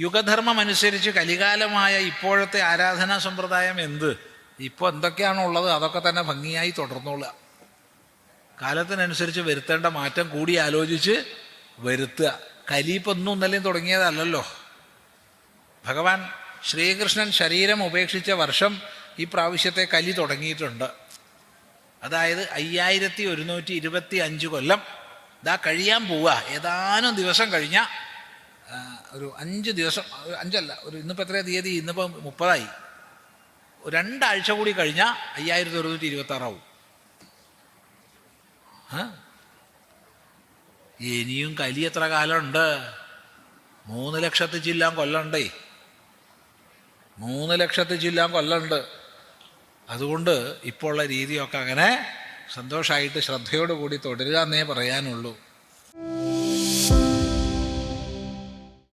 യുഗധർമ്മം അനുസരിച്ച് കലികാലമായ ഇപ്പോഴത്തെ ആരാധനാ സമ്പ്രദായം എന്ത്? ഇപ്പോൾ എന്തൊക്കെയാണോ ഉള്ളത് അതൊക്കെ തന്നെ ഭംഗിയായി തുടർന്നോളുക. കാലത്തിനനുസരിച്ച് വരുത്തേണ്ട മാറ്റം കൂടി ആലോചിച്ച് വരുത്തുക. കലിയിപ്പൊന്നും ഇന്നലെയും തുടങ്ങിയതല്ലല്ലോ. ഭഗവാൻ ശ്രീകൃഷ്ണൻ ശരീരം ഉപേക്ഷിച്ച വർഷം ഈ പ്രാവശ്യത്തെ കലി തുടങ്ങിയിട്ടുണ്ട്. അതായത് 5125 കൊല്ലം ഇതാ കഴിയാൻ പോവുക. ഏതാനും ദിവസം കഴിഞ്ഞാൽ, ഒരു 5 ദിവസം, 5 അല്ല, ഇന്നിപ്പോൾ എത്രയാ തീയതി? ഇന്നിപ്പോൾ 30ആയി. 2 ആഴ്ച കൂടി കഴിഞ്ഞാൽ 5126 ആവും. ഇനിയും കലി എത്ര കാലമുണ്ട്? 3 ലക്ഷത്തിൽ ചില്ലാൻ കൊല്ലണ്ടേ. 3 ലക്ഷത്തിൽ ചില്ലാൻ കൊല്ലമുണ്ട്. അതുകൊണ്ട് ഇപ്പോൾ ഉള്ള രീതിയൊക്കെ അങ്ങനെ സന്തോഷമായിട്ട് ശ്രദ്ധയോടുകൂടി തുടരുക എന്നേ പറയാനുള്ളൂ.